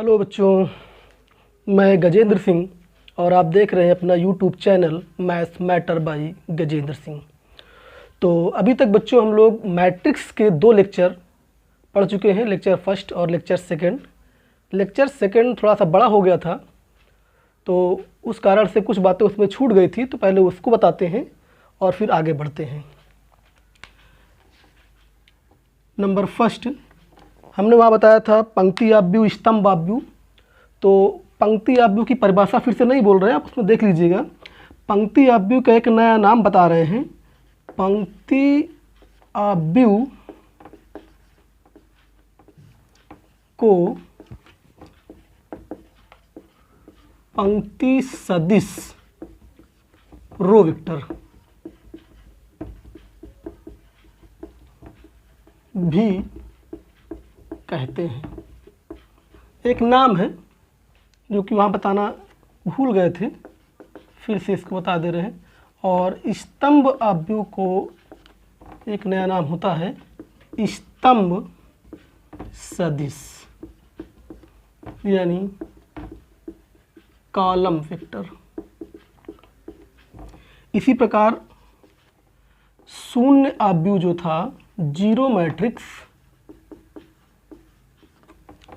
Hello बच्चों, मैं गजेंद्र सिंह और आप देख रहे हैं अपना YouTube channel maths matter bye Gajendra Singh. तो अभी तक बच्चों हम लोग मैट्रिक्स के 2 लेक्चर पढ़ चुके हैं, लेक्चर फर्स्ट और लेक्चर सेकंड। लेक्चर सेकंड थोड़ा सा बड़ा हो गया था तो उस कारण से कुछ बातें उसमें छूट गई थी, तो पहले उसको बताते हैं और फिर आगे बढ़ते हैं। नंबर फर्स्ट हमने वहाँ बताया था पंक्ति आव्यूह स्तंभ आव्यूह। तो पंक्ति आव्यूह की परिभाषा फिर से नहीं बोल रहे हैं, आप उसमें देख लीजिएगा। पंक्ति आव्यूह का एक नया नाम बता रहे हैं। पंक्ति आव्यूह को पंक्ति सदिश रो वेक्टर भी कहते हैं। एक नाम है जो कि वहाँ बताना भूल गए थे, फिर से इसको बता दे रहे हैं। और स्तंभ आव्यूह को एक नया नाम होता है स्तंभ सदिश, यानी कॉलम वेक्टर। इसी प्रकार शून्य आव्यूह जो था जीरो मैट्रिक्स,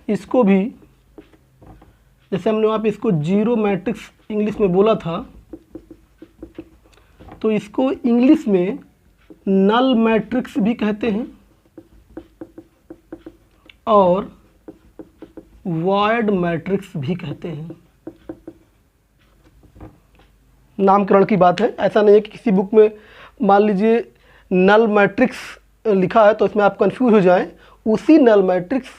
इसको भी जैसे हमने वहाँ पे इसको जीरो मैट्रिक्स इंग्लिश में बोला था, तो इसको इंग्लिश में नल मैट्रिक्स भी कहते हैं और वॉइड मैट्रिक्स भी कहते हैं। नामकरण की बात है, ऐसा नहीं है कि किसी बुक में मान लीजिए नल मैट्रिक्स लिखा है तो इसमें आप कंफ्यूज हो जाएं। उसी नल मैट्रिक्स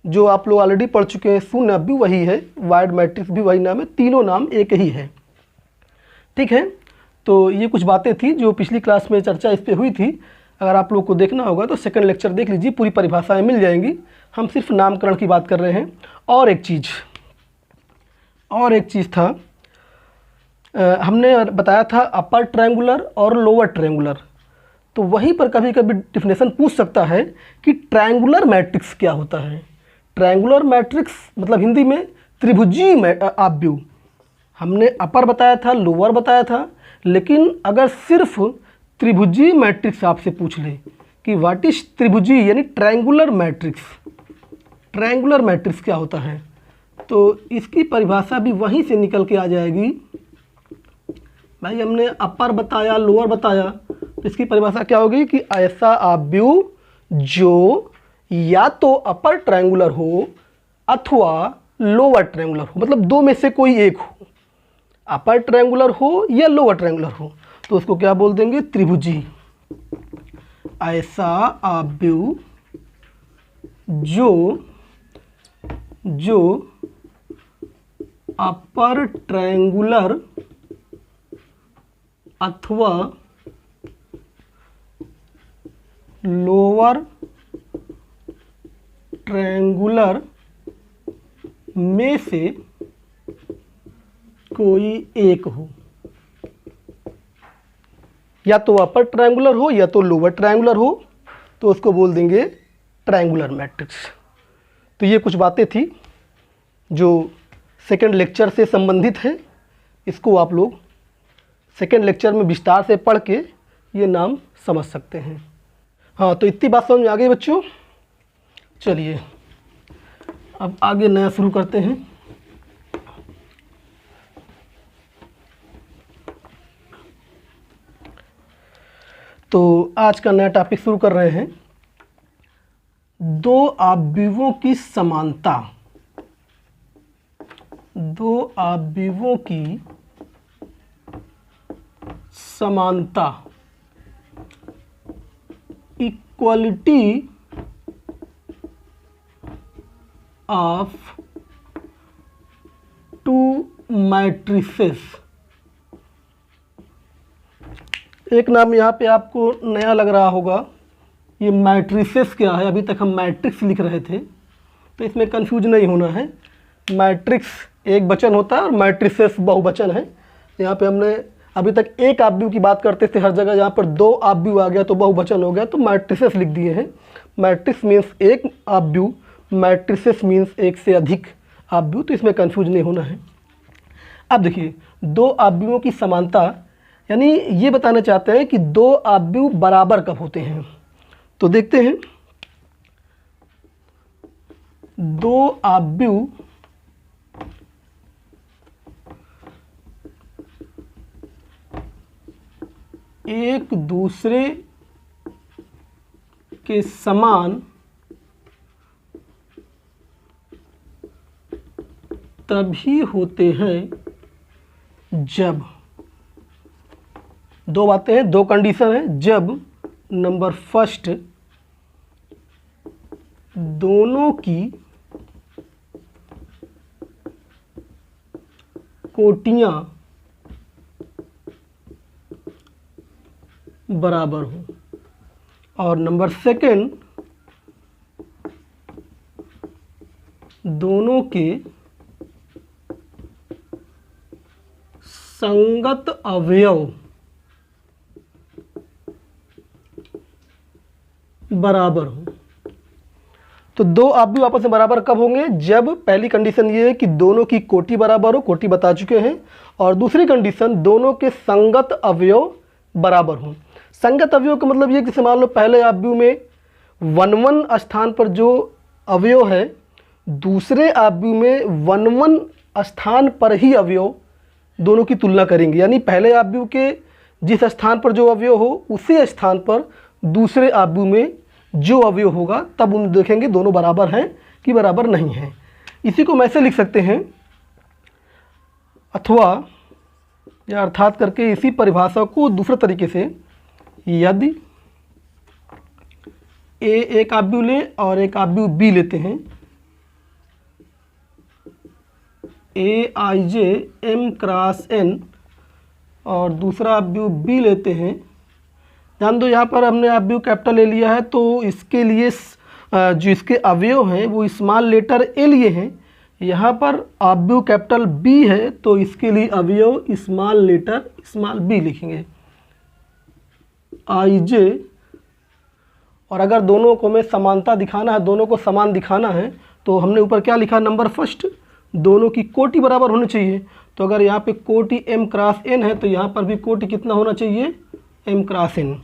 जो आप लोग ऑलरेडी पढ़ चुके हैं, शून्य भी वही है, वाइड मैट्रिक्स भी वही नाम है, तीनों नाम एक ही है। ठीक है, तो ये कुछ बातें थी जो पिछली क्लास में चर्चा इस पर हुई थी। अगर आप लोग को देखना होगा तो सेकंड लेक्चर देख लीजिए, पूरी परिभाषाएं मिल जाएंगी। हम सिर्फ नामकरण की बात कर रहे हैं। और एक चीज़ था, हमने बताया था अपर ट्रायंगुलर और लोअर ट्रायंगुलर। तो वहीं पर कभी कभी डिफिनेशन पूछ सकता है कि ट्रायंगुलर मैट्रिक्स क्या होता है। ट्रायंगुलर मैट्रिक्स मतलब हिंदी में त्रिभुजीय आव्यूह। हमने अपर बताया था, लोअर बताया था, लेकिन अगर सिर्फ त्रिभुजीय मैट्रिक्स आपसे पूछ ले कि व्हाट इज त्रिभुजीय यानी ट्रायंगुलर मैट्रिक्स, ट्रायंगुलर मैट्रिक्स क्या होता है, तो इसकी परिभाषा भी वहीं से निकल के आ जाएगी। भाई हमने अपर बताया, लोअर बताया, तो इसकी परिभाषा क्या होगी कि ऐसा आव्यूह जो या तो अपर ट्रायंगुलर हो अथवा लोअर ट्रायंगुलर हो, मतलब दो में से कोई एक हो, अपर ट्रायंगुलर हो या लोअर ट्रायंगुलर हो, तो उसको क्या बोल देंगे, त्रिभुजी। ऐसा आव्यूह जो अपर ट्रायंगुलर अथवा लोअर ट्रायंगुलर में से कोई एक हो, या तो अपर ट्रायंगुलर हो या तो लोअर ट्रायंगुलर हो, तो उसको बोल देंगे ट्रायंगुलर मैट्रिक्स। तो ये कुछ बातें थी जो सेकंड लेक्चर से संबंधित है। इसको आप लोग सेकंड लेक्चर में विस्तार से पढ़ के ये नाम समझ सकते हैं। हाँ, तो इतनी बात समझ में आ गई बच्चों। चलिए अब आगे नया शुरू करते हैं। तो आज का नया टॉपिक शुरू कर रहे हैं, दो आव्यूहों की समानता। दो आव्यूहों की समानता, इक्वलिटी ऑफ टू मैट्रिसेस। एक नाम यहाँ पे आपको नया लग रहा होगा, ये मैट्रिसेस क्या है। अभी तक हम मैट्रिक्स लिख रहे थे, तो इसमें कंफ्यूज नहीं होना है। मैट्रिक्स एक वचन होता है और मैट्रिसेस बहुवचन है। यहाँ पे हमने अभी तक एक आव्यूह की बात करते थे हर जगह, यहाँ पर दो आव्यूह आ गया तो बहुवचन हो गया, तो मैट्रिसेस लिख दिए हैं। मैट्रिक्स मीन्स एक आव्यूह मैट्रिसेस मीन्स एक से अधिक आव्यूह, तो इसमें कंफ्यूज नहीं होना है। अब देखिए, दो आव्यूहों की समानता, यानी ये बताना चाहते हैं कि दो आव्यूह बराबर कब होते हैं। तो देखते हैं, दो आव्यूह एक दूसरे के समान तभी होते हैं जब, दो बातें हैं, दो कंडीशन है, जब नंबर फर्स्ट दोनों की कोटियां बराबर हो, और नंबर सेकंड दोनों के संगत अवयव बराबर हो। तो दो आव्यूह आपस में बराबर कब होंगे? जब पहली कंडीशन ये है कि दोनों की कोटि बराबर हो, कोटि बता चुके हैं, और दूसरी कंडीशन दोनों के संगत अवयव बराबर हो। संगत अवयव का मतलब ये कि जैसे मान लो पहले आव्यूह में 1-1 स्थान पर जो अवयव है, दूसरे आव्यूह में 1-1 स्थान पर ही अवयव दोनों की तुलना करेंगे, यानी पहले आव्यूह के जिस स्थान पर जो अवयव हो उसी स्थान पर दूसरे आव्यूह में जो अवयव होगा तब उन देखेंगे दोनों बराबर हैं कि बराबर नहीं हैं। इसी को हम ऐसे लिख सकते हैं, अथवा या अर्थात करके इसी परिभाषा को दूसरे तरीके से, यदि ए एक आव्यूह लें और एक आव्यूह बी लेते हैं, ए आई जे एम क्रॉस एन, और दूसरा आव्यूह बी लेते हैं, ध्यान दो यहाँ पर हमने आव्यूह कैपिटल ए लिया है, तो इसके लिए जो इसके अवयव हैं वो स्मॉल लेटर ए लिए हैं। यहाँ पर आव्यूह कैपिटल बी है तो इसके लिए अवयव स्मॉल लेटर स्मॉल बी लिखेंगे, आई जे। और अगर दोनों को हमें समानता दिखाना है, दोनों को समान दिखाना है, तो हमने ऊपर क्या लिखा? नंबर फर्स्ट दोनों की कोटि बराबर होनी चाहिए। तो अगर यहाँ पे कोटि m क्रॉस n है तो यहाँ पर भी कोटि कितना होना चाहिए? m cross n।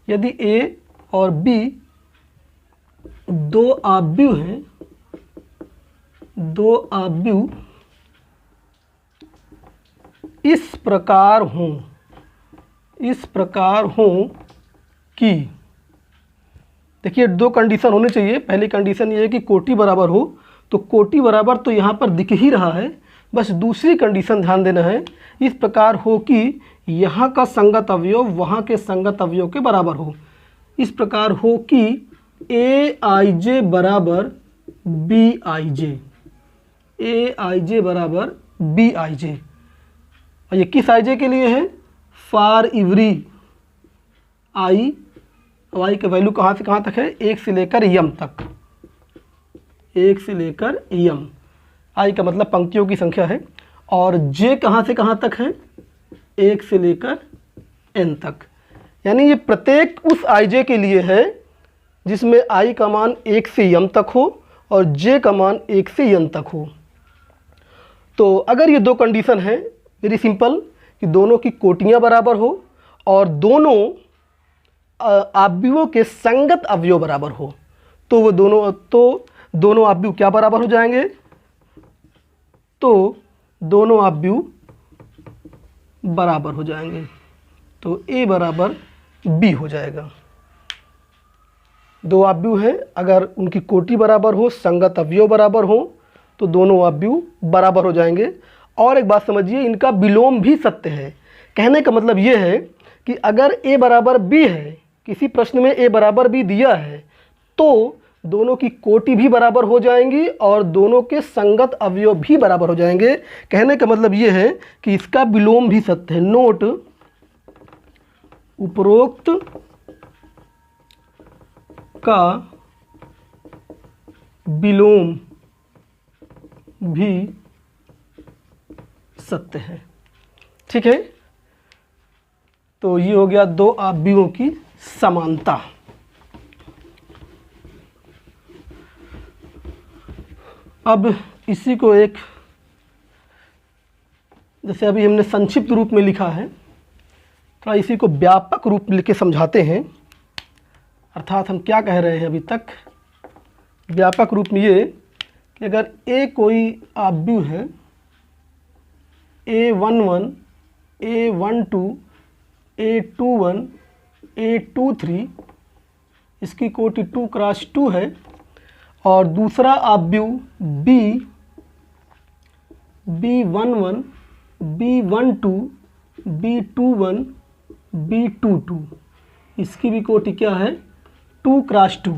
यदि a और b दो आव्यूह हैं, दो आव्यूह इस प्रकार हों कि, देखिए दो कंडीशन होनी चाहिए। पहली कंडीशन ये है कि कोटि बराबर हो, तो कोटि बराबर तो यहाँ पर दिख ही रहा है, बस दूसरी कंडीशन ध्यान देना है, इस प्रकार हो कि यहाँ का संगत अवयव वहाँ के संगत अवयव के बराबर हो। इस प्रकार हो कि ए आई जे बराबर बी आई जे, ए आई जे बराबर बी आई जे। और ये किस आई जे के लिए है? फॉर एवरी आई, आई का वैल्यू कहाँ से कहाँ तक है? 1 से लेकर यम तक, 1 से लेकर यम। आई का मतलब पंक्तियों की संख्या है, और जे कहाँ से कहाँ तक है? 1 से लेकर n तक। यानी ये प्रत्येक उस आई जे के लिए है जिसमें आई का मान 1 से यम तक हो और जे का मान 1 से n तक हो। तो अगर ये दो कंडीशन है, वेरी सिंपल, कि दोनों की कोटियाँ बराबर हो और दोनों आव्यूहों के संगत अवयव बराबर हो, तो वो दोनों आव्यूह क्या बराबर हो जाएंगे? तो दोनों आव्यूह बराबर हो जाएंगे, तो A बराबर B हो जाएगा। दो आव्यूह हैं, अगर उनकी कोटि बराबर हो, संगत अवयव बराबर हो, तो दोनों आव्यूह बराबर हो जाएंगे। और एक बात समझिए, इनका विलोम भी सत्य है। कहने का मतलब ये है कि अगर A बराबर B है, किसी प्रश्न में A बराबर B दिया है, तो दोनों की कोटि भी बराबर हो जाएंगी और दोनों के संगत अवयव भी बराबर हो जाएंगे। कहने का मतलब ये है कि इसका विलोम भी सत्य है। नोट, उपरोक्त का विलोम भी सत्य है। ठीक है, तो ये हो गया दो आव्यूहों की समानता। अब इसी को एक, जैसे अभी हमने संक्षिप्त रूप में लिखा है, थोड़ा इसी को व्यापक रूप में लिख के समझाते हैं। अर्थात हम क्या कह रहे हैं अभी तक, व्यापक रूप में ये कि अगर ए कोई आव्यूह है, A11, A12, A21, A23, इसकी कोटि 2 क्रॉस 2 है, और दूसरा आव्यूह B11, B12, B21, B22, इसकी भी कोटि क्या है 2 क्रॉस 2।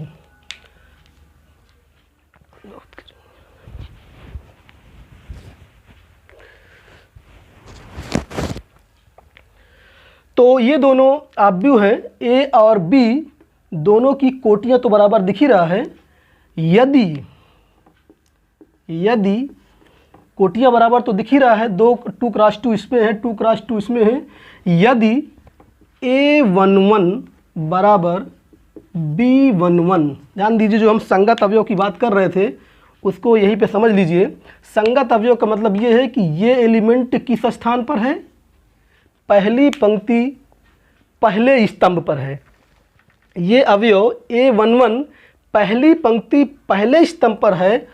तो ये दोनों आव्यूह हैं, ए और बी, दोनों की कोटियां तो बराबर दिख ही रहा है। यदि कोटियां बराबर तो दिख ही रहा है, 2 क्रॉस 2 इसमें है, 2 क्रॉस 2 इसमें है। यदि A11 बराबर B11, ध्यान दीजिए जो हम संगत अवयव की बात कर रहे थे उसको यहीं पे समझ लीजिए। संगत अवयव का मतलब ये है कि ये एलिमेंट किस स्थान पर है, पहली पंक्ति पहले स्तंभ पर है। ये अवयव A11 पहली पंक्ति पहले स्तंभ पर है,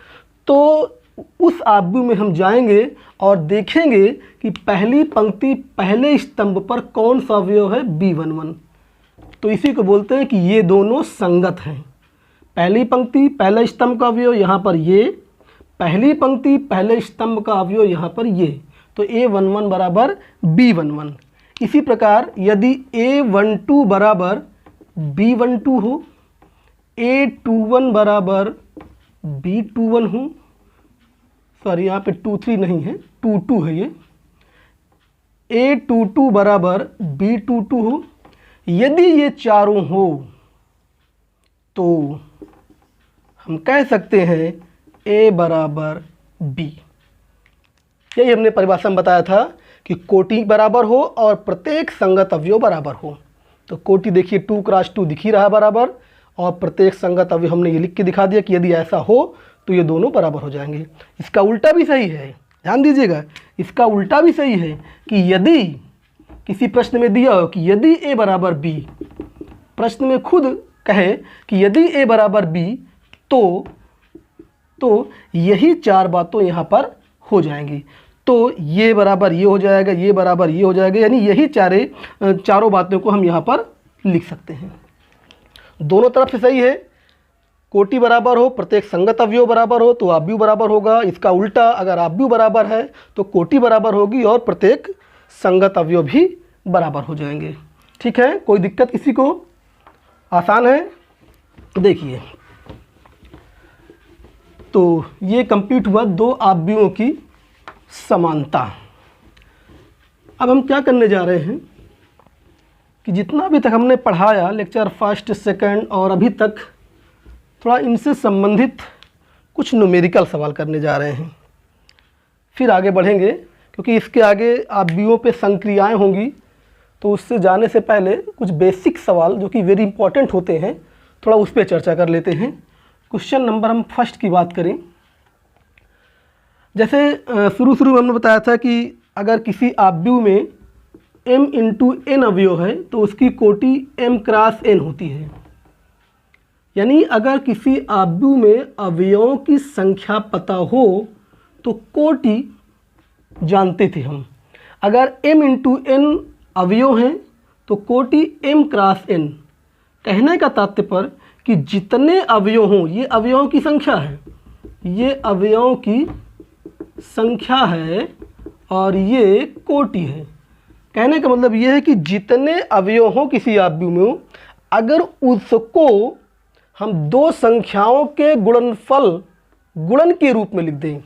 तो उस आव्यूह में हम जाएंगे और देखेंगे कि पहली पंक्ति पहले स्तंभ पर कौन सा अवयव है, B11। तो इसी को बोलते हैं कि ये दोनों संगत हैं। पहली पंक्ति पहले स्तंभ का अवयव यहाँ पर ये, पहली पंक्ति पहले स्तंभ का अवयव यहाँ पर ये, तो A11 बराबर B11। इसी प्रकार यदि A12 बराबर B12 हो, A21 बराबर B21 हो, सॉरी यहाँ पे 23 नहीं है, 22 है ये, A22 बराबर B22 हो, यदि ये चारों हो तो हम कह सकते हैं A बराबर B। यही हमने परिभाषा में बताया था कि कोटि बराबर हो और प्रत्येक संगत अवयव बराबर हो। तो कोटि देखिए 2 क्रॉस 2 दिख ही रहा बराबर, और प्रत्येक संगत अवयव हमने ये लिख के दिखा दिया कि यदि ऐसा हो तो ये दोनों बराबर हो जाएंगे। इसका उल्टा भी सही है, ध्यान दीजिएगा, इसका उल्टा भी सही है कि यदि किसी प्रश्न में दिया हो कि यदि A बराबर B, प्रश्न में खुद कहे कि यदि A बराबर B, तो यही चार बातों यहाँ पर हो जाएंगी। तो ये बराबर ये हो जाएगा, ये बराबर ये हो जाएगा, यानी यही चारों बातों को हम यहाँ पर लिख सकते हैं। दोनों तरफ से सही है, कोटि बराबर हो, प्रत्येक संगत अवयव बराबर हो तो आव्यूह बराबर होगा। इसका उल्टा, अगर आव्यूह बराबर है तो कोटि बराबर होगी और प्रत्येक संगत अवयव भी बराबर हो जाएंगे। ठीक है, कोई दिक्कत किसी को? आसान है। देखिए, तो ये कंप्लीट हुआ दो आव्यूहों की समानता। अब हम क्या करने जा रहे हैं कि जितना अभी तक हमने पढ़ाया लेक्चर फर्स्ट सेकंड और अभी तक, थोड़ा इनसे संबंधित कुछ न्यूमेरिकल सवाल करने जा रहे हैं। फिर आगे बढ़ेंगे, क्योंकि इसके आगे आव्यूहों पे संक्रियाएं होंगी, तो उससे जाने से पहले कुछ बेसिक सवाल जो कि वेरी इंपॉर्टेंट होते हैं, थोड़ा उस पर चर्चा कर लेते हैं। क्वेश्चन नंबर हम फर्स्ट की बात करें। जैसे शुरू में हमने बताया था कि अगर किसी आव्यूह में m इंटू n अवयव है तो उसकी कोटि m क्रॉस n होती है। यानी अगर किसी आव्यूह में अवयवों की संख्या पता हो तो कोटि जानते थे हम। अगर m इंटू n अवयव हैं तो कोटि m क्रॉस n। कहने का तात्पर्य कि जितने अवयव हों, ये अवयवों की संख्या है, ये अवयवों की संख्या है और ये कोटि है। कहने का मतलब ये है कि जितने अवयव हों किसी आव्यूह में, अगर उसको हम दो संख्याओं के गुणनफल गुणन के रूप में लिख दें,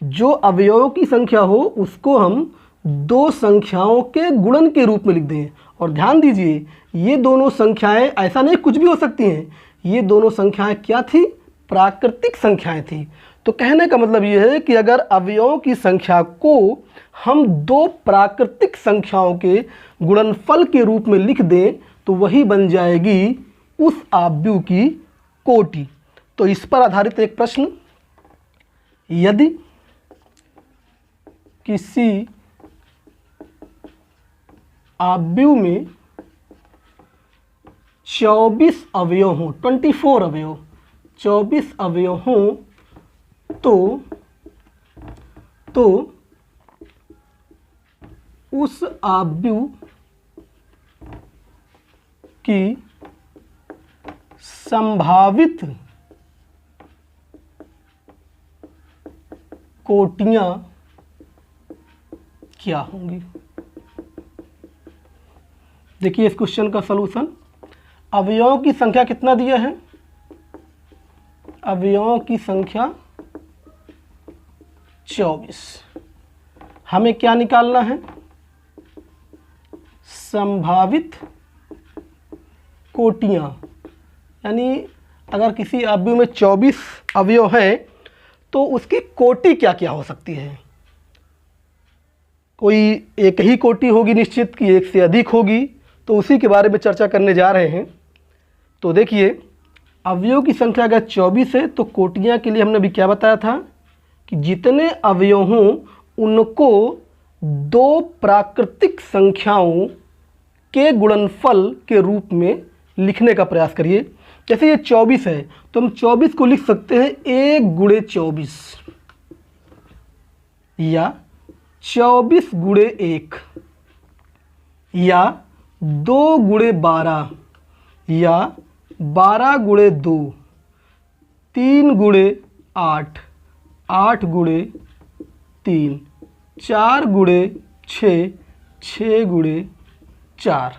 जो अवयवों की संख्या हो उसको हम दो संख्याओं के गुणन के रूप में लिख दें। और ध्यान दीजिए, ये दोनों संख्याएं ऐसा नहीं कुछ भी हो सकती हैं, ये दोनों संख्याएं क्या थी? प्राकृतिक संख्याएं थी। तो कहने का मतलब ये है कि अगर अवयवों की संख्या को हम दो प्राकृतिक संख्याओं के गुणनफल के रूप में लिख दें तो वही बन जाएगी उस आव्यूह की कोटि। तो इस पर आधारित एक प्रश्न यदि किसी आव्यूह में 24 अवयव हों, 24 अवयव, 24 अवयव हों तो उस आव्यूह की संभावित कोटियां क्या होंगी। देखिए इस क्वेश्चन का सलूशन, अवयवों की संख्या कितना दिया है, अवयवों की संख्या 24, हमें क्या निकालना है, संभावित कोटियां, यानी अगर किसी आव्यूह में 24 अवयव हैं तो उसकी कोटि क्या क्या हो सकती है। कोई एक ही कोटि होगी निश्चित कि एक से अधिक होगी, तो उसी के बारे में चर्चा करने जा रहे हैं। तो देखिए अवयव की संख्या अगर 24 है तो कोटियां के लिए हमने अभी क्या बताया था कि जितने अवयव हों उनको दो प्राकृतिक संख्याओं के गुणनफल के रूप में लिखने का प्रयास करिए। जैसे ये 24 है तो हम 24 को लिख सकते हैं 1 गुणे 24 या 24 गुणे 1 या 2 गुणे 12 या 12 गुणे 2, 3 गुणे 8, 8 गुणे 3, 4 गुणे 6, 6 गुणे 4।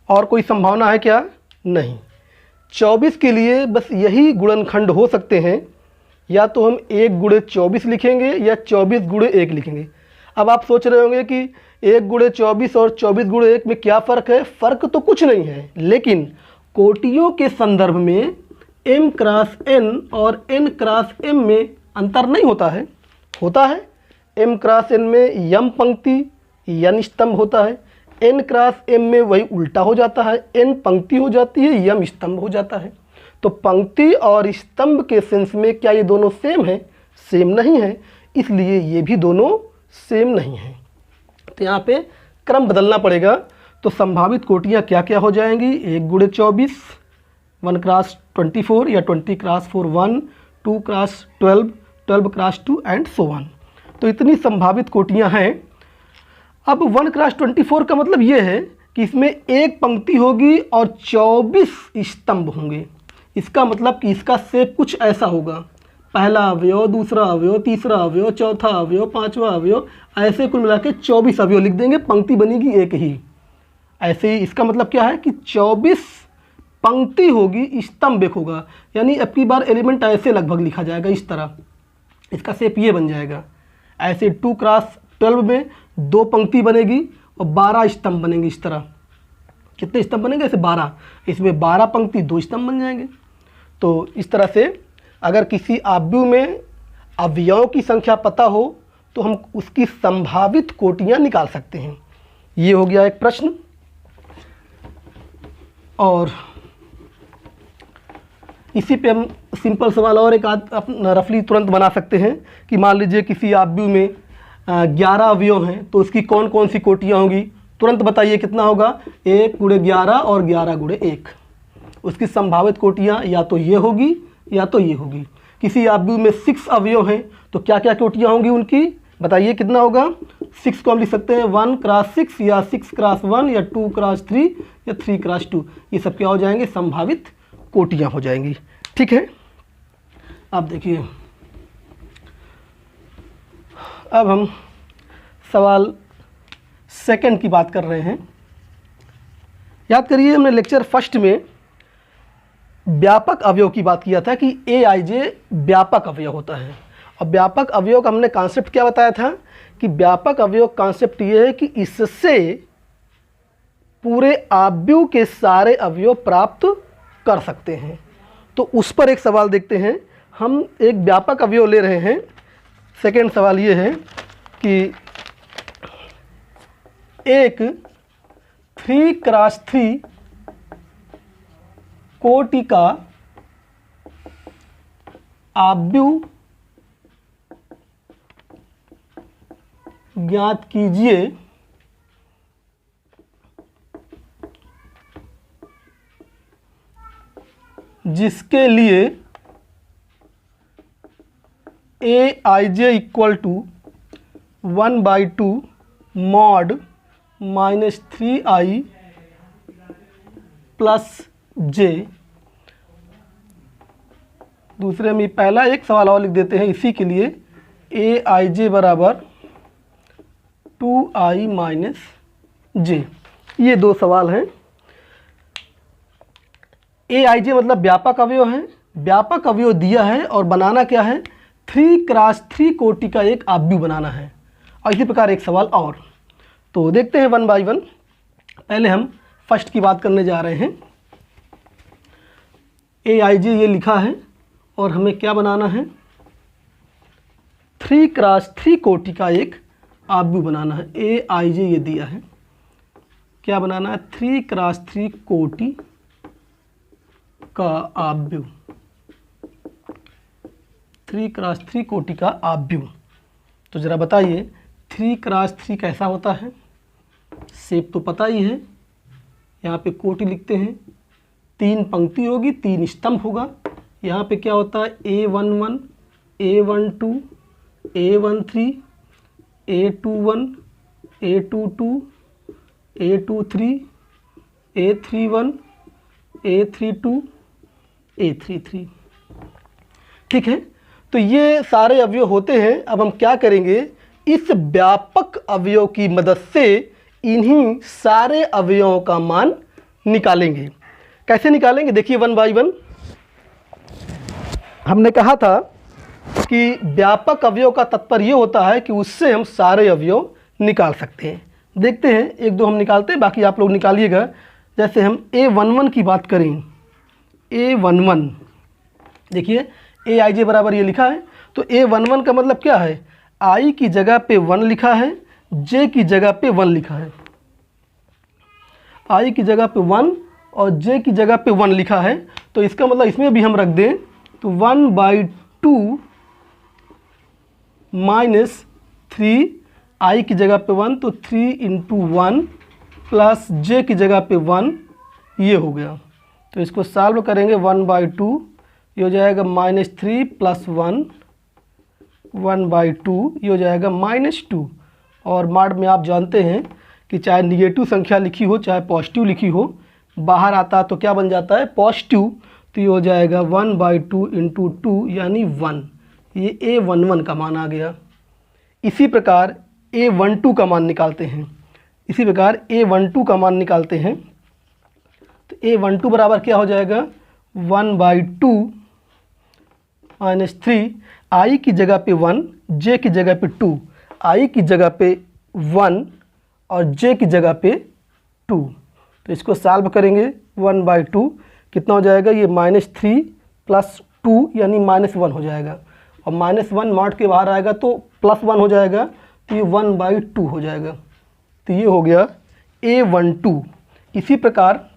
और कोई संभावना है क्या? नहीं। 24 के लिए बस यही गुणनखंड हो सकते हैं, या तो हम 1 गुणे 24 लिखेंगे या 24 गुणे 1 लिखेंगे। अब आप सोच रहे होंगे कि 1 गुणे 24 और 24 गुणे 1 में क्या फ़र्क है? फ़र्क तो कुछ नहीं है, लेकिन कोटियों के संदर्भ में m क्रॉस n और n क्रॉस m में अंतर नहीं होता है। होता है m क्रॉस n में m पंक्ति n स्तंभ होता है, n क्रॉस m में वही उल्टा हो जाता है, n पंक्ति हो जाती है, m स्तंभ हो जाता है। तो पंक्ति और स्तंभ के सेंस में क्या ये दोनों सेम है? सेम नहीं है, इसलिए ये भी दोनों सेम नहीं हैं। तो यहाँ पे क्रम बदलना पड़ेगा। तो संभावित कोटियाँ क्या क्या हो जाएंगी? 1 गुणे 24, 1 क्रॉस 24 या 20 cross 4 1, 2 cross 12, 12 cross 2 and so on. तो इतनी संभावित कोटियाँ हैं। अब 1 क्रॉस 24 का मतलब ये है कि इसमें एक पंक्ति होगी और 24 स्तंभ होंगे। इसका मतलब कि इसका शेप कुछ ऐसा होगा, पहला अवयव, दूसरा अवयव, तीसरा अवयव, चौथा अवयव, पांचवा अवयव, ऐसे कुल मिला के 24 अवयव लिख देंगे, पंक्ति बनेगी एक ही। ऐसे ही इसका मतलब क्या है कि 24 पंक्ति होगी, स्तंभ एक होगा, यानी अब की बार एलिमेंट ऐसे लगभग लिखा जाएगा, इस तरह इसका शेप ये बन जाएगा। ऐसे 2 क्रॉस 12 में 2 पंक्ति बनेगी और 12 स्तंभ बनेंगे। इस तरह कितने स्तंभ बनेंगे? ऐसे 12, इसमें 12 पंक्ति 2 स्तंभ बन जाएंगे। तो इस तरह से अगर किसी आव्यूह में अवयवों की संख्या पता हो तो हम उसकी संभावित कोटियां निकाल सकते हैं। ये हो गया एक प्रश्न। और इसी पे हम सिंपल सवाल और एक रफली तुरंत बना सकते हैं कि मान लीजिए किसी आव्यूह में 11 अवयव हैं तो उसकी कौन कौन सी कोटियाँ होंगी? तुरंत बताइए कितना होगा? 1 गुणे 11 और 11 गुणे 1। उसकी संभावित कोटियाँ या तो ये होगी या तो ये होगी। किसी आव्यूह में 6 अवयव हैं तो क्या क्या कोटियाँ होंगी उनकी? बताइए कितना होगा? 6 को हम लिख सकते हैं 1 क्रॉस 6 या 6 क्रॉस 1 या 2 क्रॉस 3 या 3 क्रॉस 2। ये सब क्या हो जाएंगे? संभावित कोटियाँ हो जाएंगी। ठीक है। अब देखिए, अब हम सवाल सेकंड की बात कर रहे हैं। याद करिए हमने लेक्चर फर्स्ट में व्यापक अवयव की बात किया था कि AIJ व्यापक अवयव होता है। और व्यापक अवयव का हमने कॉन्सेप्ट क्या बताया था कि व्यापक अवयव कॉन्सेप्ट ये है कि इससे पूरे आव्यूह के सारे अवयव प्राप्त कर सकते हैं। तो उस पर एक सवाल देखते हैं। हम एक व्यापक अवयव ले रहे हैं। सेकेंड सवाल ये है कि एक 3 क्रॉस 3 कोटि का आव्यूह ज्ञात कीजिए जिसके लिए aij equal to 1/2 mod -3i plus j। दूसरे में पहला एक सवाल और लिख देते हैं इसी के लिए, aij बराबर 2i - j। ये दो सवाल हैं। aij मतलब व्यापक अवयव है, व्यापक अवयव दिया है और बनाना क्या है, 3x3 कोटि का एक आव्यूह बनाना है। और इसी प्रकार एक सवाल और, तो देखते हैं 1 बाई 1। पहले हम फर्स्ट की बात करने जा रहे हैं। aij ये लिखा है और हमें क्या बनाना है, 3x3 कोटि का एक आव्यूह बनाना है। aij ये दिया है, क्या बनाना है, 3x3 कोटि का आव्यूह, 3x3 कोटि का आव्यूह। तो ज़रा बताइए 3x3 कैसा होता है, शेप तो पता ही है। यहाँ पे कोटि लिखते हैं, 3 पंक्ति होगी, 3 स्तंभ होगा। यहाँ पे क्या होता है, A11, A12, A13, A21, A22, A23, A31, A32, A33। ठीक है, तो ये सारे अवयव होते हैं। अब हम क्या करेंगे, इस व्यापक अवयव की मदद से इन्हीं सारे अवयवों का मान निकालेंगे। कैसे निकालेंगे, देखिए 1 बाई 1। हमने कहा था कि व्यापक अवयव का तात्पर्य ये होता है कि उससे हम सारे अवयव निकाल सकते हैं। देखते हैं, एक दो हम निकालते हैं, बाकी आप लोग निकालिएगा। जैसे हम A11 की बात करें, A11 देखिए aij बराबर ये लिखा है, तो A11 का मतलब क्या है, i की जगह पे 1 लिखा है, j की जगह पे 1 लिखा है। i की जगह पे 1 और j की जगह पे 1 लिखा है, तो इसका मतलब इसमें भी हम रख दें तो 1/2 माइनस 3, i की जगह पे 1 तो 3 × 1 प्लस j की जगह पे 1, ये हो गया। तो इसको सॉल्व करेंगे, 1/2 ये हो जाएगा -3 + 1, 1/2 ये हो जाएगा -2। और माड में आप जानते हैं कि चाहे निगेटिव संख्या लिखी हो चाहे पॉजिटिव लिखी हो, बाहर आता तो क्या बन जाता है, पॉजिटिव। तो ये हो जाएगा 1/2 × 2 यानी 1। ये A11 का मान आ गया। इसी प्रकार A12 का मान निकालते हैं। इसी प्रकार A12 का मान निकालते हैं, तो A12 बराबर क्या हो जाएगा, 1/2 -3, i की जगह पे 1, j की जगह पे 2, i की जगह पे 1 और j की जगह पे 2। तो इसको सॉल्व करेंगे, 1/2 कितना हो जाएगा, ये -3 + 2 यानी -1 हो जाएगा। और -1 मॉड के बाहर आएगा तो +1 हो जाएगा, तो ये 1/2 हो जाएगा। तो ये हो गया A12। इसी प्रकार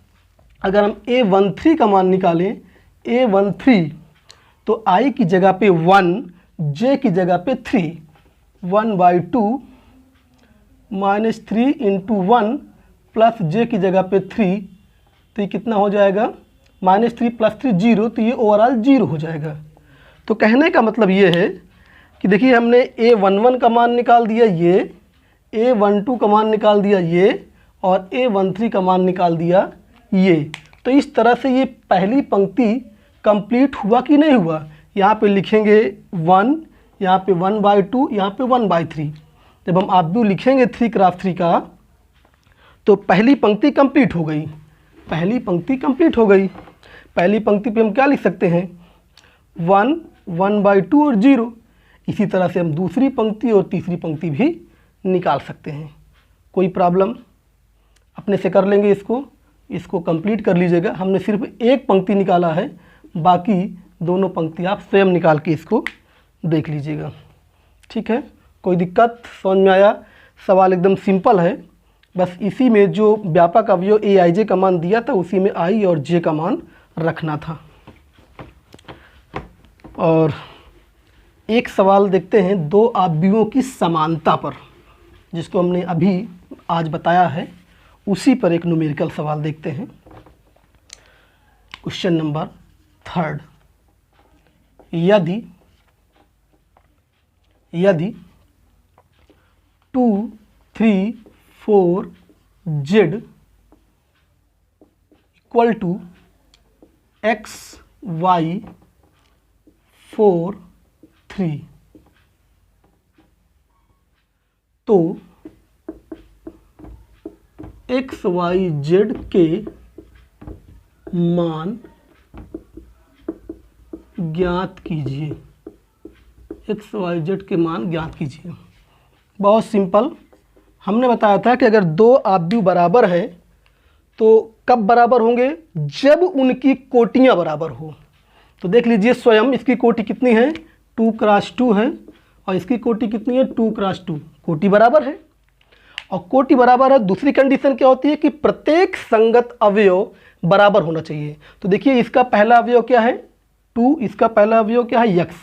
अगर हम A13 का मान निकालें, A13 तो i की जगह पे 1, j की जगह पे 3, 1/2 -3 × 1 प्लस j की जगह पे 3, तो ये कितना हो जाएगा, -3 + 3 0, तो ये ओवरऑल 0 हो जाएगा। तो कहने का मतलब ये है कि देखिए हमने A11 का मान निकाल दिया ये, A12 का मान निकाल दिया ये, और A13 का मान निकाल दिया ये। तो इस तरह से ये पहली पंक्ति कंप्लीट हुआ कि नहीं हुआ। यहाँ पे लिखेंगे 1, यहाँ पे 1/2, यहाँ पे 1/3। जब हम आव्यूह लिखेंगे 3x3 का, तो पहली पंक्ति कंप्लीट हो गई, पहली पंक्ति कंप्लीट हो गई। पहली पंक्ति पे हम क्या लिख सकते हैं, 1, 1/2 और 0। इसी तरह से हम दूसरी पंक्ति और तीसरी पंक्ति भी निकाल सकते हैं। कोई प्रॉब्लम, अपने से कर लेंगे। इसको कंप्लीट कर लीजिएगा। हमने सिर्फ एक पंक्ति निकाला है, बाकी दोनों पंक्ति आप स्वयं निकाल के इसको देख लीजिएगा। ठीक है, कोई दिक्कत, समझ में आया। सवाल एकदम सिंपल है, बस इसी में जो व्यापक अवयव aij का मान दिया था उसी में i और j का मान रखना था। और एक सवाल देखते हैं दो आव्यूहों की समानता पर, जिसको हमने अभी आज बताया है, उसी पर एक न्यूमेरिकल सवाल देखते हैं। क्वेश्चन नंबर 3, यदि 2, 3, 4 Z equal to x, y, 4, 3, तो x, y, z के मान ज्ञात कीजिए। x, y, z के मान ज्ञात कीजिए। बहुत सिंपल, हमने बताया था कि अगर दो आव्यूह बराबर हैं तो कब बराबर होंगे? जब उनकी कोटियां बराबर हो। तो देख लीजिए स्वयं, इसकी कोटि कितनी है? 2 क्रॉस 2 है, और इसकी कोटि कितनी है? 2 क्रॉस 2। कोटि बराबर है, और कोटि बराबर है। दूसरी कंडीशन क्या होती है कि प्रत्येक संगत अवयव बराबर होना चाहिए। तो देखिए इसका पहला अवयव क्या है? 2, इसका पहला अवयव क्या है? x,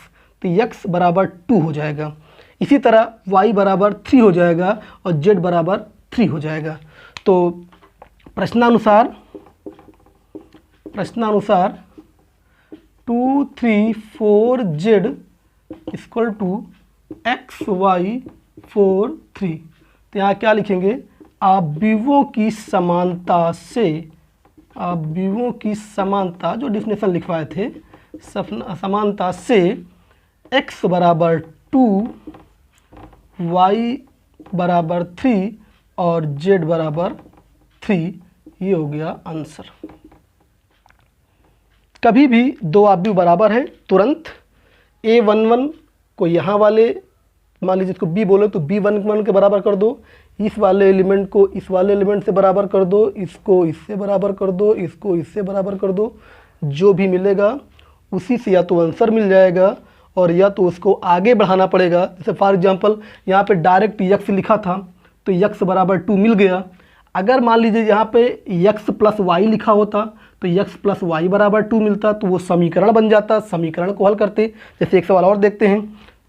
तो x बराबर 2 हो जाएगा। इसी तरह y बराबर 3 हो जाएगा और z बराबर 3 हो जाएगा। तो प्रश्नानुसार 2, 3, 4 Z equal to x, y, 4, 3। तो यहाँ क्या लिखेंगे? आव्यूहों की समानता से, आव्यूहों की समानता, जो डिफिनेशन लिखवाए थे, समानता से x बराबर 2, y बराबर 3 और z बराबर 3, ये हो गया आंसर। कभी भी दो आव्यूह बराबर हैं, तुरंत a11 को यहाँ वाले, मान लीजिए इसको b बोले तो b11 के बराबर कर दो, इस वाले एलिमेंट को इस वाले एलिमेंट से बराबर कर दो, इसको इससे बराबर कर दो, इसको इससे बराबर कर दो। जो भी मिलेगा उसी से या तो आंसर मिल जाएगा और या तो उसको आगे बढ़ाना पड़ेगा। जैसे फॉर एग्जांपल यहाँ पे डायरेक्ट x लिखा था तो x बराबर 2 मिल गया। अगर मान लीजिए यहाँ पे x प्लस वाई लिखा होता तो x प्लस वाई बराबर 2 मिलता, तो वो समीकरण बन जाता। समीकरण को हल करते। जैसे एक सवाल और देखते हैं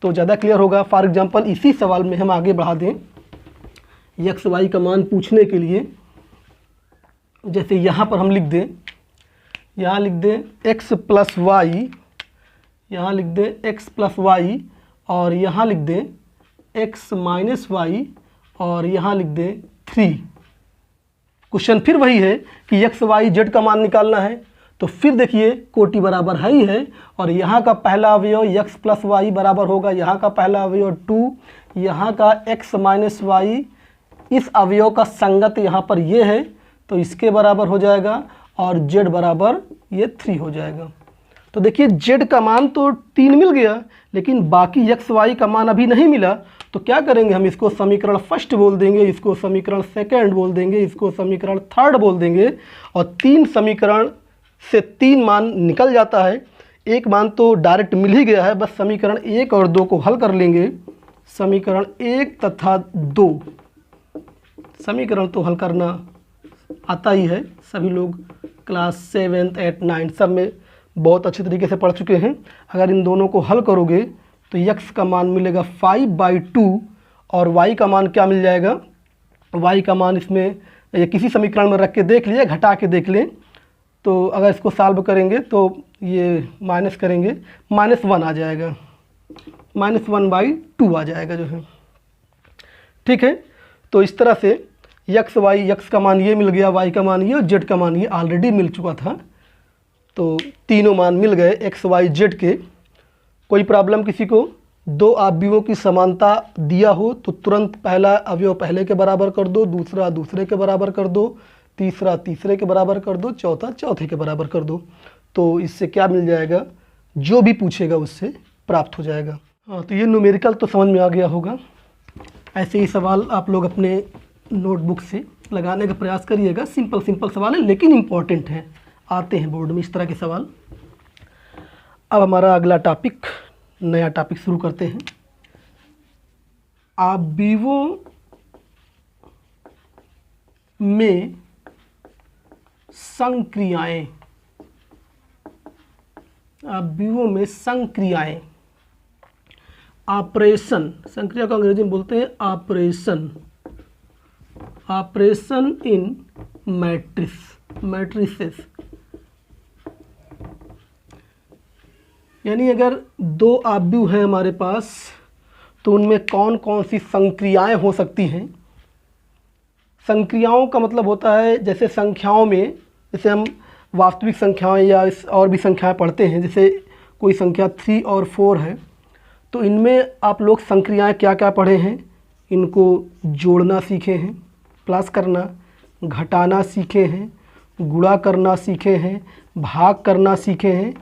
तो ज़्यादा क्लियर होगा। फॉर एग्जांपल इसी सवाल में हम आगे बढ़ा दें x, y का मान पूछने के लिए। जैसे यहाँ पर हम लिख दें, यहाँ लिख दें x प्लस वाई, यहाँ लिख दें x प्लस वाई, और यहाँ लिख दें x माइनस वाई, और यहाँ लिख दें 3। क्वेश्चन फिर वही है कि x, y, z का मान निकालना है। तो फिर देखिए कोटि बराबर है ही है, और यहाँ का पहला अवयव x प्लस वाई बराबर होगा यहाँ का पहला अवयव 2, यहाँ का x माइनस वाई, इस अवयव का संगत यहाँ पर ये है तो इसके बराबर हो जाएगा, और z बराबर ये 3 हो जाएगा। तो देखिए z का मान तो 3 मिल गया, लेकिन बाकी x, y का मान अभी नहीं मिला। तो क्या करेंगे? हम इसको समीकरण फर्स्ट बोल देंगे, इसको समीकरण सेकंड बोल देंगे, इसको समीकरण थर्ड बोल देंगे, और 3 समीकरण से 3 मान निकल जाता है। एक मान तो डायरेक्ट मिल ही गया है, बस समीकरण 1 और 2 को हल कर लेंगे। समीकरण 1 तथा 2, समीकरण तो हल करना आता ही है, सभी लोग क्लास 7, 8, 9 सब में बहुत अच्छे तरीके से पढ़ चुके हैं। अगर इन दोनों को हल करोगे तो x का मान मिलेगा 5/2, और y का मान क्या मिल जाएगा? y का मान इसमें ये किसी समीकरण में रख के देख लिए, घटा के देख लें। तो अगर इसको सॉल्व करेंगे तो ये माइनस करेंगे, -1 आ जाएगा, -1/2 आ जाएगा जो है। ठीक है, तो इस तरह से x का मान ये मिल गया, y का मान ये, और z का मान ये ऑलरेडी मिल चुका था। तो तीनों मान मिल गए x, y, z के। कोई प्रॉब्लम किसी को? दो आव्यूहों की समानता दिया हो तो तुरंत पहला अवयव पहले के बराबर कर दो, दूसरा दूसरे के बराबर कर दो, तीसरा तीसरे के बराबर कर दो, चौथा चौथे के बराबर कर दो। तो इससे क्या मिल जाएगा? जो भी पूछेगा उससे प्राप्त हो जाएगा। हाँ, तो ये न्यूमेरिकल तो समझ में आ गया होगा। ऐसे ही सवाल आप लोग अपने नोटबुक से लगाने का प्रयास करिएगा। सिंपल सवाल है लेकिन इम्पॉर्टेंट हैं, आते हैं बोर्ड में इस तरह के सवाल। अब हमारा अगला टॉपिक, नया टॉपिक शुरू करते हैं। आव्यूहों में संक्रियाएं आव्यूहों में संक्रियाएं, ऑपरेशन, संक्रिया को अंग्रेजी में बोलते हैं ऑपरेशन, ऑपरेशन इन मैट्रिसेस। यानी अगर दो आव्यूह हैं हमारे पास तो उनमें कौन कौन सी संक्रियाएं हो सकती हैं। संक्रियाओं का मतलब होता है, जैसे संख्याओं में, जैसे हम वास्तविक संख्याएं या और भी संख्याएं पढ़ते हैं, जैसे कोई संख्या 3 और 4 है, तो इनमें आप लोग संक्रियाएं क्या क्या पढ़े हैं। इनको जोड़ना सीखे हैं, प्लस करना, घटाना सीखे हैं, गुणा करना सीखे हैं, भाग करना सीखे हैं।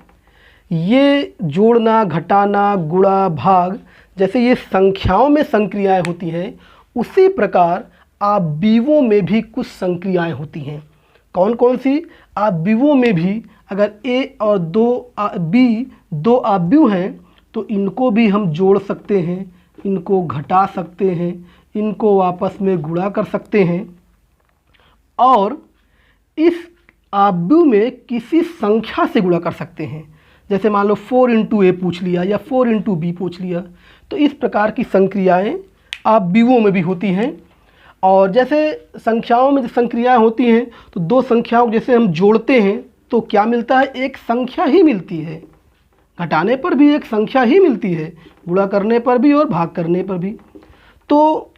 ये जोड़ना, घटाना, गुणा, भाग जैसे ये संख्याओं में संक्रियाएं होती हैं, उसी प्रकार आव्यूहों में भी कुछ संक्रियाएं होती हैं। कौन कौन सी? आव्यूहों में भी अगर A और B दो आव्यूह हैं तो इनको भी हम जोड़ सकते हैं, इनको घटा सकते हैं, इनको आपस में गुणा कर सकते हैं, और इस आव्यूह में किसी संख्या से गुणा कर सकते हैं। जैसे मान लो 4 × A पूछ लिया या 4 × B पूछ लिया, तो इस प्रकार की संक्रियाएं आव्यूहों में भी होती हैं। और जैसे संख्याओं में जो संक्रियाएं होती हैं तो दो संख्याओं को जैसे हम जोड़ते हैं तो क्या मिलता है? एक संख्या ही मिलती है। घटाने पर भी एक संख्या ही मिलती है, गुणा करने पर भी और भाग करने पर भी। तो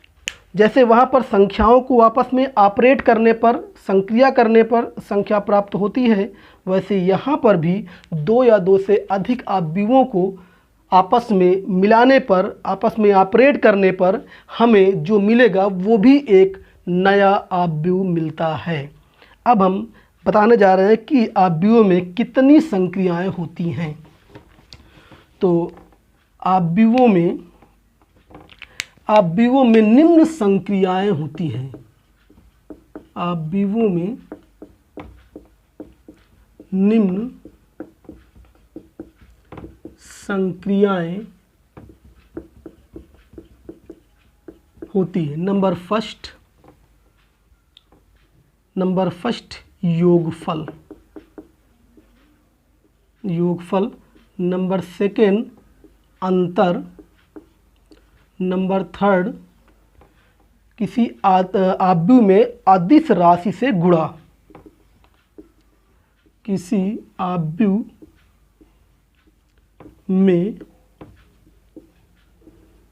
जैसे वहाँ पर संख्याओं को आपस में ऑपरेट करने पर, संक्रिया करने पर संख्या प्राप्त होती है, वैसे यहाँ पर भी दो या दो से अधिक आव्यूहों को आपस में मिलाने पर, आपस में ऑपरेट करने पर हमें जो मिलेगा वो भी एक नया आव्यूह मिलता है। अब हम बताने जा रहे हैं कि आव्यूहों में कितनी संक्रियाएं होती हैं। तो आव्यूहों में निम्न संक्रियाएं होती हैं। आव्यूहों में निम्न संक्रियाएं होती है। नंबर फर्स्ट योगफल, नंबर सेकेंड अंतर, नंबर थर्ड किसी आव्यूह में अदिश राशि से गुणा, किसी आव्यूह में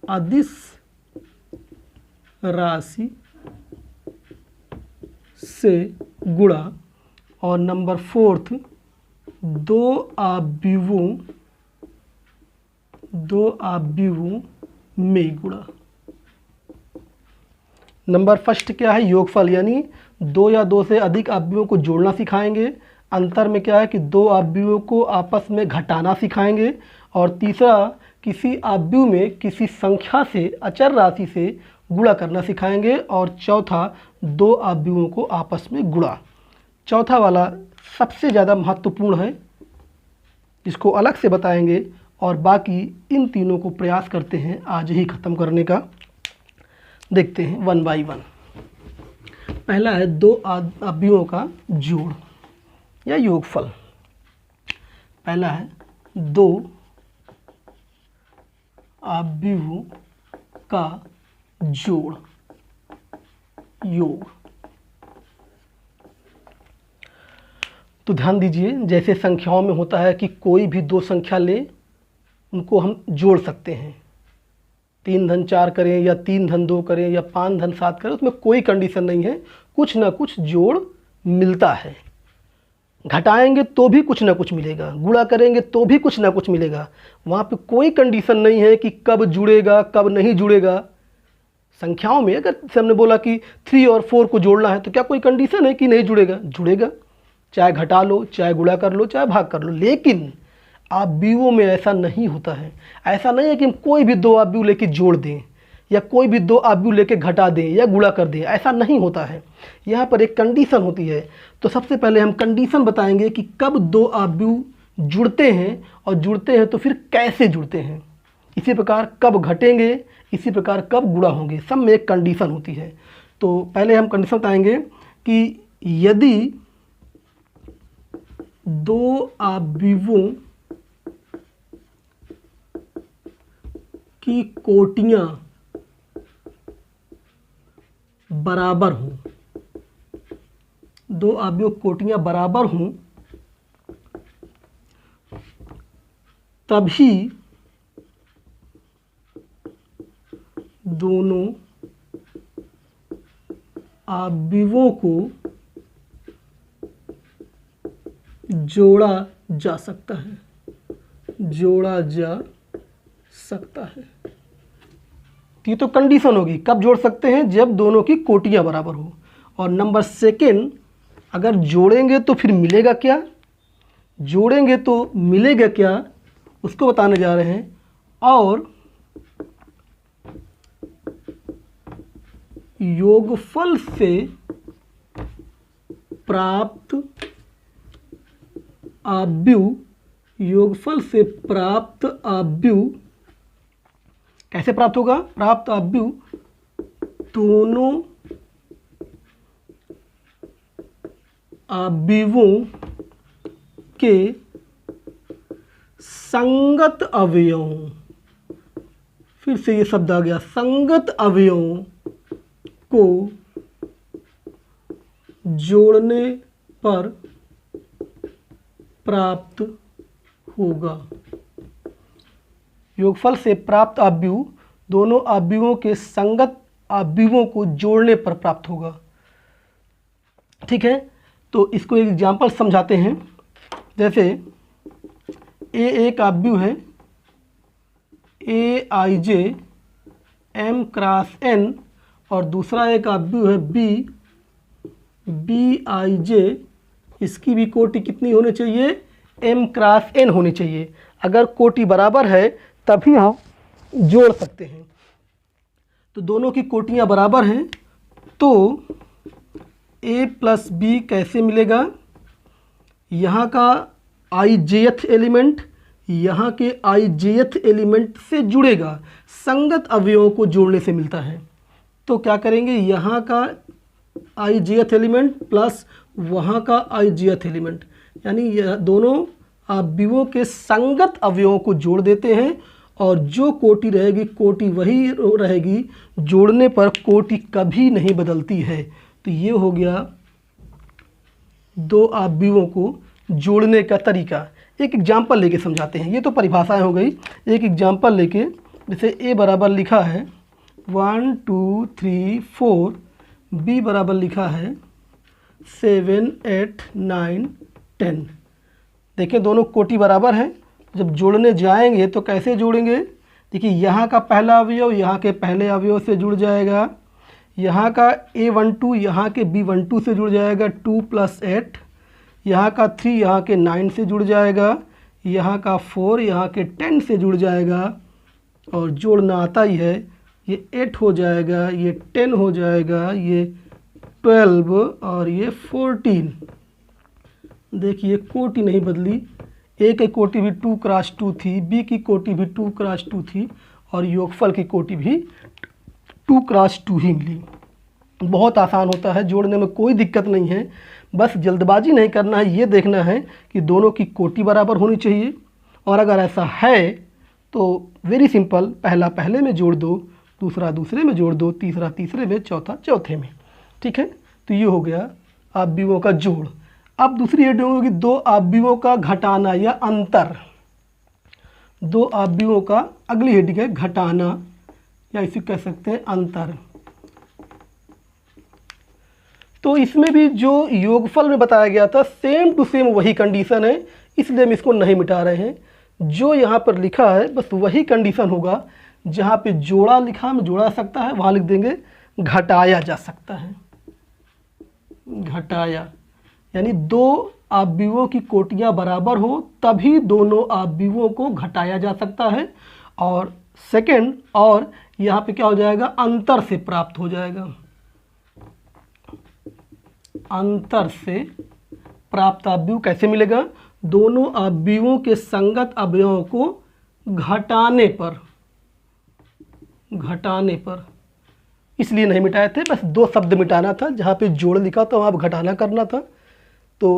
अदिश राशि से गुणा, और नंबर फोर्थ दो आव्यूहों में गुणा। नंबर फर्स्ट क्या है? योगफल, यानी दो या दो से अधिक आव्यूहों को जोड़ना सिखाएंगे। अंतर में क्या है कि दो आव्यूहों को आपस में घटाना सिखाएंगे। और तीसरा, किसी आव्यूह में किसी संख्या से, अचर राशि से गुणा करना सिखाएंगे। और चौथा, दो आव्यूहों को आपस में गुणा। चौथा वाला सबसे ज़्यादा महत्वपूर्ण है, इसको अलग से बताएंगे, और बाकी इन तीनों को प्रयास करते हैं आज ही ख़त्म करने का। देखते हैं 1 बाय 1। पहला है दो आव्यूहों का जोड़ या योगफल। पहला है दो आव्यूहों का जोड़, योग। तो ध्यान दीजिए, जैसे संख्याओं में होता है कि कोई भी दो संख्या ले, उनको हम जोड़ सकते हैं। 3 धन 4 करें या 3 धन 2 करें या 5 धन 7 करें, उसमें कोई कंडीशन नहीं है, कुछ ना कुछ जोड़ मिलता है। घटाएंगे तो भी कुछ ना कुछ मिलेगा, गुणा करेंगे तो भी कुछ ना कुछ मिलेगा। वहाँ पे कोई कंडीशन नहीं है कि कब जुड़ेगा कब नहीं जुड़ेगा। संख्याओं में अगर हमने बोला कि 3 और 4 को जोड़ना है तो क्या कोई कंडीशन है कि नहीं जुड़ेगा? जुड़ेगा, चाहे घटा लो, चाहे गुणा कर लो, चाहे भाग कर लो। लेकिन आव्यूहों में ऐसा नहीं होता है। ऐसा नहीं है कि हम कोई भी दो आव्यूह लेके जोड़ दें या कोई भी दो आव्यूह लेके घटा दें या गुणा कर दें, ऐसा नहीं होता है। यहाँ पर एक कंडीशन होती है। तो सबसे पहले हम कंडीशन बताएंगे कि कब दो आव्यूह जुड़ते हैं, और जुड़ते हैं तो फिर कैसे जुड़ते हैं। इसी प्रकार कब घटेंगे, इसी प्रकार कब गुणा होंगे, सब में एक कंडीशन होती है। तो पहले हम कंडीशन बताएंगे कि यदि दो आव्यूहों की कोटियां बराबर हों, दो अवयव कोटियां बराबर हों, तभी दोनों अवयवों को जोड़ा जा सकता है, जोड़ा जा सकता है। ये तो कंडीशन होगी, कब जोड़ सकते हैं, जब दोनों की कोटियां बराबर हो। और नंबर सेकेंड, अगर जोड़ेंगे तो फिर मिलेगा क्या, जोड़ेंगे तो मिलेगा क्या, उसको बताने जा रहे हैं। और योगफल से प्राप्त अवयव, योगफल से प्राप्त अवयव कैसे प्राप्त होगा, प्राप्त अवयव दोनों अवयवों के संगत अवयवों, फिर से ये शब्द आ गया, संगत अवयवों को जोड़ने पर प्राप्त होगा। योगफल से प्राप्त अवयव दोनों अवयवों के संगत अवयवों को जोड़ने पर प्राप्त होगा। ठीक है, तो इसको एक एग्जाम्पल समझाते हैं। जैसे ए एक अवयव है, ए आई जे एम क्रॉस एन, और दूसरा एक अवयव है बी, बी आई जे, इसकी भी कोटि कितनी होनी चाहिए, एम क्रॉस एन होनी चाहिए। अगर कोटि बराबर है तभी हम जोड़ सकते हैं। तो दोनों की कोटियां बराबर हैं, तो ए प्लस बी कैसे मिलेगा, यहाँ का आई जेथ एलिमेंट यहाँ के आई जेथ एलिमेंट से जुड़ेगा, संगत अवयवों को जोड़ने से मिलता है। तो क्या करेंगे, यहाँ का आई जेथ एलिमेंट प्लस वहाँ का आई जेथ एलिमेंट, यानी यह दोनों अवयवों के संगत अवयवों को जोड़ देते हैं, और जो कोटि रहेगी कोटि वही रहेगी, जोड़ने पर कोटि कभी नहीं बदलती है। तो ये हो गया दो अवयवों को जोड़ने का तरीका। एक एग्जाम्पल लेके समझाते हैं, ये तो परिभाषाएं हो गई। एक एग्जाम्पल लेके, जैसे ए बराबर लिखा है 1 2 3 4, बी बराबर लिखा है 7 8 9 10। देखिए दोनों कोटि बराबर हैं, जब जोड़ने जाएंगे तो कैसे जोड़ेंगे, देखिए यहाँ का पहला अवयव यहाँ के पहले अवयव से जुड़ जाएगा, यहाँ का A12 यहाँ के B12 से जुड़ जाएगा 2 + 8, यहाँ का 3 यहाँ के 9 से जुड़ जाएगा, यहाँ का 4 यहाँ के 10 से जुड़ जाएगा, और जोड़ना आता ही है, ये 8 हो जाएगा, ये 10 हो जाएगा, ये 12 और ये 14। देखिए कोटि नहीं बदली, ए की कोटि भी 2 × 2 थी, बी की कोटि भी 2 × 2 थी, और योगफल की कोटि भी 2 × 2 ही मिली। बहुत आसान होता है, जोड़ने में कोई दिक्कत नहीं है, बस जल्दबाजी नहीं करना है, ये देखना है कि दोनों की कोटि बराबर होनी चाहिए। और अगर ऐसा है तो वेरी सिंपल, पहला पहले में जोड़ दो, दूसरा दूसरे में जोड़ दो, तीसरा तीसरे में, चौथा चौथे में। ठीक है, तो ये हो गया अवयवों का जोड़। अब दूसरी हेडिंग होगी दो अवयवों का घटाना या अंतर। दो अवयवों का अगली हेडिंग है घटाना, या इसे कह सकते हैं अंतर। तो इसमें भी जो योगफल में बताया गया था सेम टू सेम वही कंडीशन है, इसलिए हम इसको नहीं मिटा रहे हैं। जो यहाँ पर लिखा है बस वही कंडीशन होगा, जहाँ पे जोड़ा लिखा में जोड़ा सकता है वहाँ लिख देंगे घटाया जा सकता है। घटाया यानी दो अवयवों की कोटियाँ बराबर हो तभी दोनों अवयवों को घटाया जा सकता है। और सेकंड, और यहाँ पे क्या हो जाएगा, अंतर से प्राप्त हो जाएगा। अंतर से प्राप्त अवयव कैसे मिलेगा, दोनों अवयवों के संगत अवयवों को घटाने पर, घटाने पर, इसलिए नहीं मिटाए थे, बस दो शब्द मिटाना था, जहाँ पे जोड़ लिखा था वहाँ घटाना करना था। तो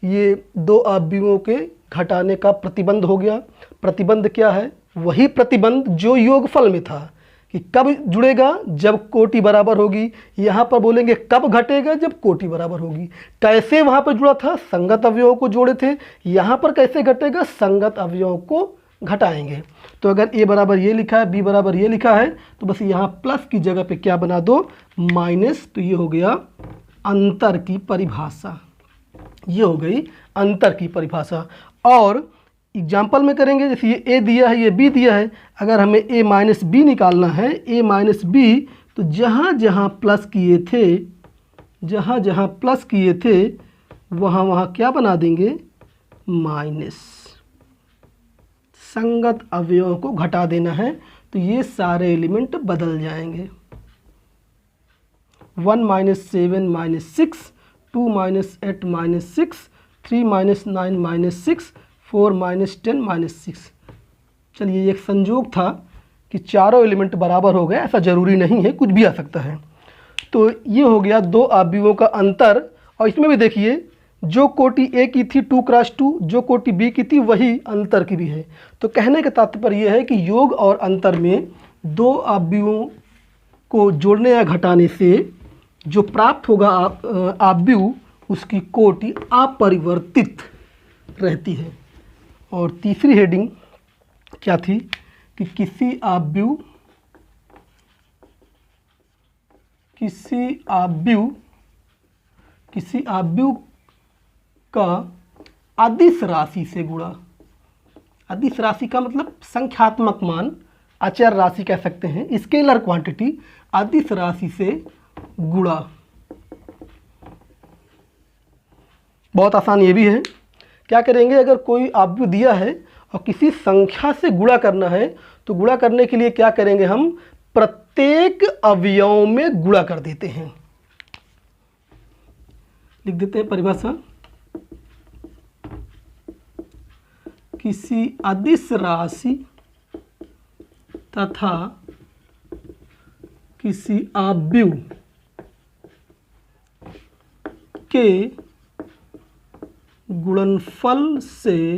ये दो अवयवों के घटाने का प्रतिबंध हो गया। प्रतिबंध क्या है, वही प्रतिबंध जो योगफल में था कि कब जुड़ेगा, जब कोटि बराबर होगी। यहाँ पर बोलेंगे कब घटेगा, जब कोटि बराबर होगी। कैसे वहाँ पर जुड़ा था, संगत अवयवों को जोड़े थे। यहाँ पर कैसे घटेगा, संगत अवयवों को घटाएंगे। तो अगर a बराबर ये लिखा है, b बराबर ये लिखा है, तो बस यहाँ प्लस की जगह पे क्या बना दो, माइनस। तो ये हो गया अंतर की परिभाषा, ये हो गई अंतर की परिभाषा। और एग्जाम्पल में करेंगे, जैसे ये a दिया है, ये b दिया है। अगर हमें a माइनस बी निकालना है, a माइनस बी, तो जहाँ जहाँ प्लस किए थे, जहाँ जहाँ प्लस किए थे वहाँ वहाँ क्या बना देंगे, माइनस। संगत अवयवों को घटा देना है, तो ये सारे एलिमेंट बदल जाएंगे। 1 minus 7 minus 6, 2 minus 8 minus 6, 3 minus 9 minus 6, 4 minus 10 minus 6। चलिए, एक संयोग था कि चारों एलिमेंट बराबर हो गए, ऐसा ज़रूरी नहीं है, कुछ भी आ सकता है। तो ये हो गया दो अवयवों का अंतर। और इसमें भी देखिए, जो कोटि ए की थी 2 क्रॉस 2, जो कोटि बी की थी वही अंतर की भी है। तो कहने का तात्पर्य यह है कि योग और अंतर में दो अवयवों को जोड़ने या घटाने से जो प्राप्त होगा अवयव, उसकी कोटि अपरिवर्तित रहती है। और तीसरी हेडिंग क्या थी कि किसी अवयव का अदिश राशि से गुणा। अदिश राशि का मतलब संख्यात्मक मान, अचर राशि कह सकते हैं, स्केलर क्वांटिटी, अदिश राशि से गुणा। बहुत आसान ये भी है। क्या करेंगे, अगर कोई अवयव दिया है और किसी संख्या से गुणा करना है, तो गुणा करने के लिए क्या करेंगे, हम प्रत्येक अवयव में गुणा कर देते हैं। लिख देते हैं परिभाषा, किसी अदिश राशि तथा किसी अवयव के गुणनफल से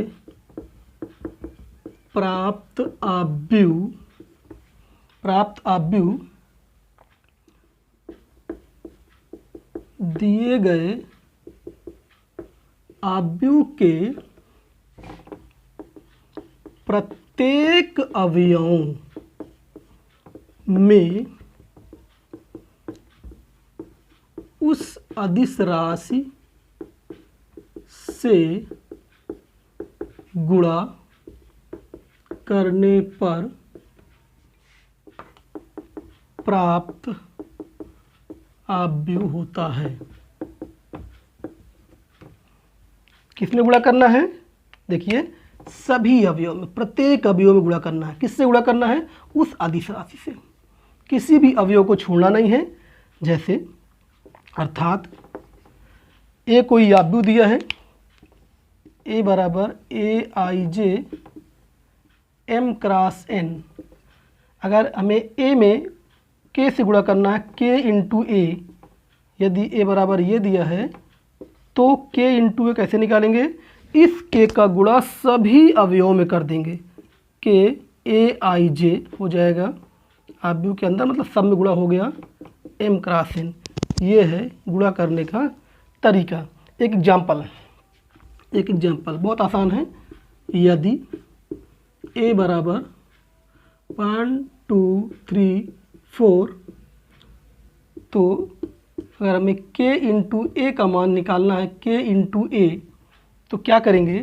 प्राप्त अवयव दिए गए अवयव के प्रत्येक अवयव में उस अदिश राशि से गुणा करने पर प्राप्त अवयव होता है। किसमें गुणा करना है, देखिए सभी अवयव में, प्रत्येक अवयव में गुणा करना है। किससे गुणा करना है, उस अदिश राशि से। किसी भी अवयव को छोड़ना नहीं है। जैसे अर्थात ए कोई अवयव दिया है, ए बराबर AIJ M क्रॉस N। अगर हमें ए में के से गुणा करना है, के इंटू ए, यदि ए बराबर ये दिया है, तो के इंटू ए कैसे निकालेंगे, इस के का गुणा सभी अवयवों में कर देंगे। के AIJ हो जाएगा अवयव के अंदर, मतलब सब में गुणा हो गया, M क्रॉस N। ये है गुणा करने का तरीका। एक एग्जाम्पल बहुत आसान है। यदि a बराबर 1 2 3 4, तो अगर हमें k इंटू ए का मान निकालना है, k इंटू ए, तो क्या करेंगे,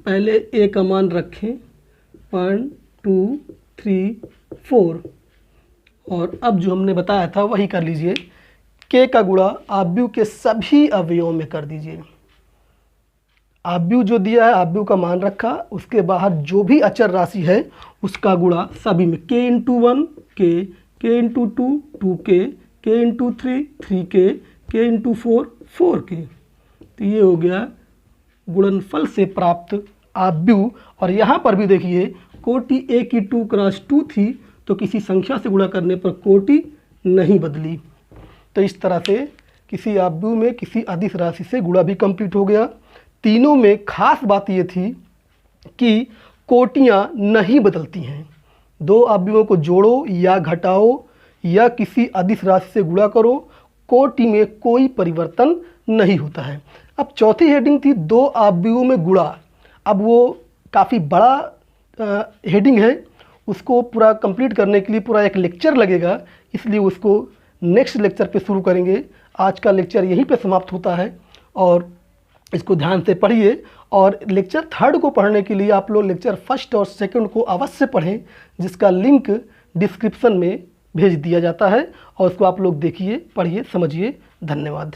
पहले a का मान रखें 1 2 3 4, और अब जो हमने बताया था वही कर लीजिए। k का गुणा अवयव के सभी अवयवों में कर दीजिए। अवयव जो दिया है, अवयव का मान रखा, उसके बाहर जो भी अचर राशि है उसका गुणा सभी में। k into 1 k into 2 2k, k into 3 3k, k into 4 4k। तो ये हो गया गुणनफल से प्राप्त अवयव। और यहाँ पर भी देखिए, कोटि ए की 2 क्रॉस 2 थी, तो किसी संख्या से गुणा करने पर कोटि नहीं बदली। तो इस तरह से किसी अवयव में किसी अदिश राशि से गुणा भी कंप्लीट हो गया। तीनों में खास बात ये थी कि कोटियाँ नहीं बदलती हैं। दो अवयवों को जोड़ो या घटाओ या किसी अदिश राशि से गुणा करो, कोटि में कोई परिवर्तन नहीं होता है। अब चौथी हेडिंग थी दो अवयवों में गुणा। अब वो काफ़ी बड़ा हेडिंग है, उसको पूरा कंप्लीट करने के लिए पूरा एक लेक्चर लगेगा, इसलिए उसको नेक्स्ट लेक्चर पे शुरू करेंगे। आज का लेक्चर यहीं पे समाप्त होता है और इसको ध्यान से पढ़िए। और लेक्चर थर्ड को पढ़ने के लिए आप लोग लेक्चर फर्स्ट और सेकंड को अवश्य पढ़ें, जिसका लिंक डिस्क्रिप्शन में भेज दिया जाता है, और उसको आप लोग देखिए, पढ़िए, समझिए। धन्यवाद।